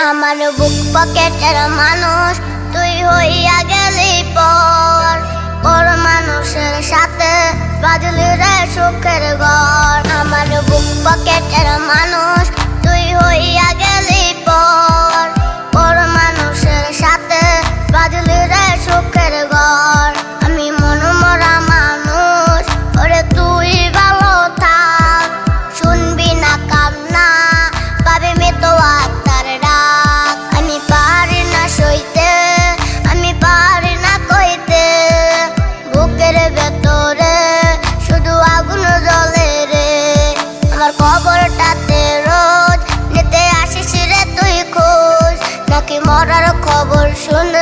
আমার বুক পকেটের মানুষ তুই হইয়া গেলি পর, পর মানুষের সাথে বাজলি রে সুখের ঘর। আমার বুক পকেটের মানুষ তুই হইয়া গেলি পর, পর মানুষের সাথে বাজলি রে সুখের ঘর। আমি মনমরা মানুষ, ওরে তুই ভালো থাক, শুনবি না কান্না পাবি মৃত আত্মার ডাক। আমি পারি না সইতে, আমি পারি না কইতে, বুকের ভেতরে শুধু আগুন জ্বলে রে। আমার খবরটাতে রোজ নিতে আসিস রে তুই খোঁজ, নাকি মরার খবর শুনে